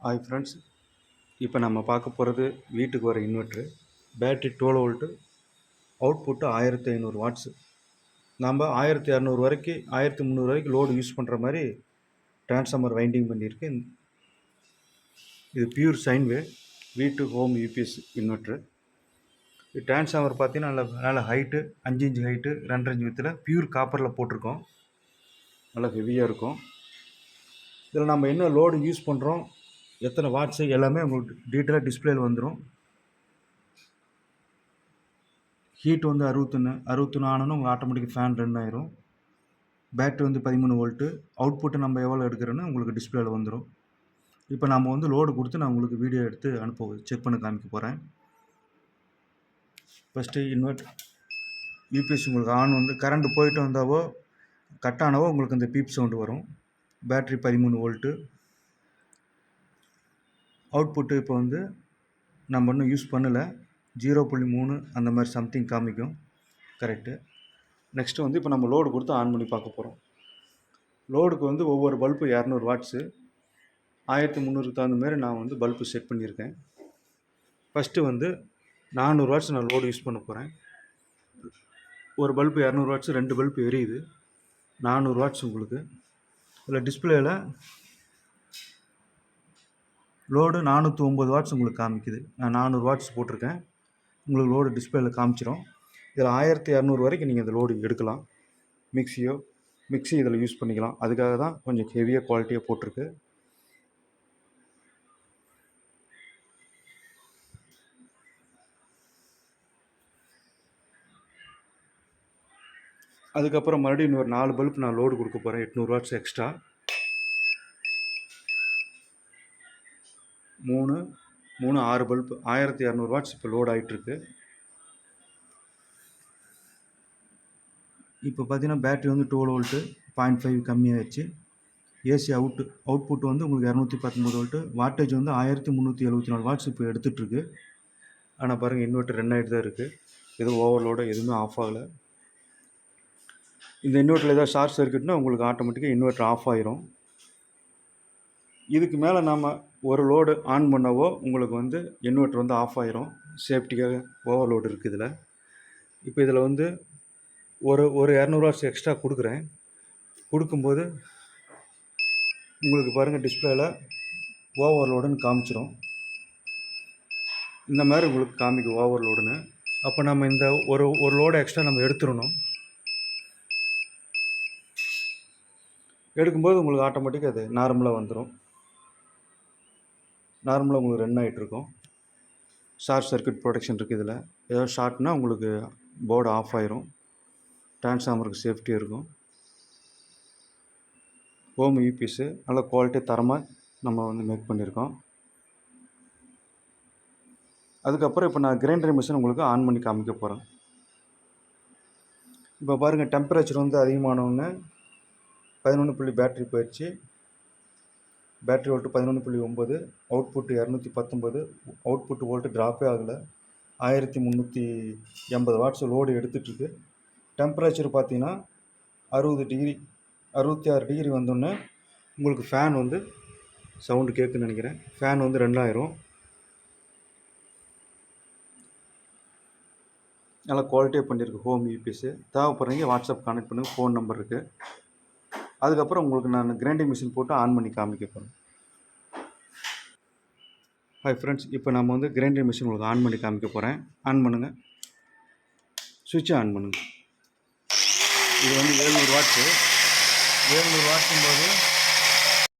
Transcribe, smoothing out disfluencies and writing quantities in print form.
Hi friends, இப்போ நம்ம பார்க்க போகிறது வீட்டுக்கு வர inverter. Battery 12 volt, output 1500 watts. நம்ம 1200 வரைக்கும் 1300 வரைக்கும் லோடு யூஸ் பண்ணுற மாதிரி டிரான்ஸ்ஃபார்மர் வைண்டிங் பண்ணியிருக்கு. இது பியூர் சைன் வேவ் வீட்டு ஹோம் யூபிஎஸ் இன்வெர்ட்ரு. இது டிரான்ஸ்ஃபார்மர் பார்த்தீங்கன்னா நல்ல ஹைட்டு 5 இன்ச் ஹைட்டு 2.5 இன்ச் வித்தில் பியூர் காப்பரில் போட்டிருக்கோம். நல்லா ஹெவியாக இருக்கும். இதில் நம்ம என்ன லோடு யூஸ் பண்ணுறோம், எத்தனை வாட்ஸு எல்லாமே உங்களுக்கு டீட்டெயிலாக டிஸ்பிளேயில் வந்துடும். ஹீட் வந்து 61 ஆனோன்னு உங்கள் ஆட்டோமேட்டிக் ஃபேன் ரன் ஆயிரும். பேட்ரி வந்து 13 வோல்ட்டு. அவுட்புட்டு நம்ம எவ்வளோ எடுக்கிறோன்னு உங்களுக்கு டிஸ்பிளேயில் வந்துடும். இப்போ நம்ம வந்து லோடு கொடுத்து நான் உங்களுக்கு வீடியோ எடுத்து செக் பண்ண காமிக்க போகிறேன். ஃபஸ்ட்டு யூபிஎஸ் உங்களுக்கு ஆன் வந்து கரண்ட் போயிட்டு வந்தாவோ கட் ஆனவோ உங்களுக்கு இந்த பீப் சவுண்டு வரும். Battery 13 volt. அவுட்புட்டு இப்போ வந்து நம்ம இன்னும் யூஸ் பண்ணலை, 0.3 அந்த மாதிரி சம்திங் காமிக்கும். கரெக்டு. நெக்ஸ்ட்டு வந்து இப்போ நம்ம லோடு கொடுத்து ஆன் பண்ணி பார்க்க போகிறோம். லோடுக்கு வந்து ஒவ்வொரு பல்பு 200 வாட்ஸு. 1300க்கு தகுந்த மாதிரி நான் வந்து பல்பு செட் பண்ணியிருக்கேன். ஃபஸ்ட்டு வந்து 400 வாட்ஸ் நான் லோடு யூஸ் பண்ண போகிறேன். ஒரு பல்பு 200 வாட்ஸு, 2 பல்பு எரியுது. 400 வாட்ஸ் உங்களுக்கு. இதில் டிஸ்பிளேயில் லோடு 409 வாட்ஸ் உங்களுக்கு காமிக்குது. நான் 400 வாட்ஸ் போட்டிருக்கேன். உங்களுக்கு லோடு டிஸ்பிளேயில் காமிச்சிடும். இதில் 1200 வரைக்கும் நீங்கள் இந்த லோடு எடுக்கலாம். மிக்ஸி இதில் யூஸ் பண்ணிக்கலாம். அதுக்காக தான் கொஞ்சம் ஹெவியாக குவாலிட்டியாக போட்டிருக்கு. அதுக்கப்புறம் மறுபடியும் இன்னொரு 4 பல்ப் நான் லோடு கொடுக்க போகிறேன். 800 வாட்ஸ் எக்ஸ்ட்ரா. 3 6 பல்ப் 1200 வாட்ஸ் இப்போ லோட் ஆகிட்டுருக்கு. இப்போ பார்த்தீங்கன்னா பேட்ரி வந்து 12 வோல்ட்டு 0.5 கம்மியாகிடுச்சு. ஏசி அவுட்புட் வந்து உங்களுக்கு 219 வோல்ட்டு. வாட்டேஜ் வந்து 1374 வாட்ஸ் இப்போ எடுத்துகிட்ருக்கு. ஆனால் பாருங்கள், இன்வெர்ட்டர் ரன் ஆகிட்டு தான் இருக்குது. எதுவும் ஓவர்லோடு எதுவுமே ஆஃப் ஆகலை. இந்த இன்வெர்ட்டரில் ஏதாவது ஷார்ட் சர்க்யூட்னா உங்களுக்கு ஆட்டோமேட்டிக்காக இன்வெர்ட்டர் ஆஃப் ஆயிரும். இதுக்கு மேலே நம்ம ஒரு லோடு ஆன் பண்ணவோ உங்களுக்கு வந்து இன்வெர்ட்டர் வந்து ஆஃப் ஆயிரும். சேஃப்டிக்காக ஓவர்லோடு இருக்குது இதில். இப்போ இதில் வந்து ஒரு 200 வாட்ஸ் எக்ஸ்ட்ரா கொடுக்குறேன். கொடுக்கும்போது உங்களுக்கு பாருங்கள், டிஸ்பிளேயில் ஓவர்லோடுன்னு காமிச்சிடும். இந்த மாதிரி உங்களுக்கு காமிக்கும் ஓவர்லோடுன்னு. அப்போ நம்ம இந்த ஒரு லோடு எக்ஸ்ட்ரா நம்ம எடுத்துடணும். எடுக்கும்போது உங்களுக்கு ஆட்டோமேட்டிக்காக அது நார்மலாக வந்துடும். நார்மலாக உங்களுக்கு ரன் ஆகிட்ருக்கும். ஷார்ட் சர்க்யூட் ப்ரொடெக்ஷன் இருக்குது இதில். ஏதாவது ஷார்ட்னா உங்களுக்கு போர்டு ஆஃப் ஆயிரும். டிரான்ஸ்ஃபார்மருக்கு சேஃப்டியாக இருக்கும். ஹோம் யூபிஎஸ்ஸு நல்ல குவாலிட்டி தரமாக நம்ம வந்து மேக் பண்ணியிருக்கோம். அதுக்கப்புறம் இப்போ நான் கிரைண்டர் மிஷின் உங்களுக்கு ஆன் பண்ணி காமிக்க போகிறேன். இப்போ பாருங்கள், டெம்பரேச்சர் வந்து அதிகமானோடனே 11 பேட்டரி போயிடுச்சு. Battery volt 11.9, output 219. Output volt ட்ராப்பே ஆகலை. 1380 வாட்ஸ் லோடு எடுத்துகிட்ருக்கு. டெம்பரேச்சர் பார்த்தீங்கன்னா 60 டிகிரி 66 டிகிரி வந்தோடனே உங்களுக்கு ஃபேன் வந்து சவுண்டு கேட்குன்னு நினைக்கிறேன். ஃபேன் வந்து 2000. நல்லா குவாலிட்டியாக பண்ணியிருக்கு ஹோம் யூபிஎஸ்ஸு. தேவைப்படுறீங்க வாட்ஸ்அப் கான்டெக்ட் பண்ணுங்கள், ஃபோன் நம்பர் இருக்குது. அதுக்கப்புறம் உங்களுக்கு நான் கிரைண்டிங் மிஷின் போட்டு ஆன் பண்ணி காமிக்க போகிறேன். ஹாய் ஃப்ரெண்ட்ஸ், இப்போ நம்ம வந்து கிரைண்டிங் மிஷின் உங்களுக்கு ஆன் பண்ணி காமிக்க போகிறேன். ஆன் பண்ணுங்கள். சுவிட்சை ஆன் பண்ணுங்கள். இது வந்து 700 வாட்ஸு. 700 வாட்ஸும் போது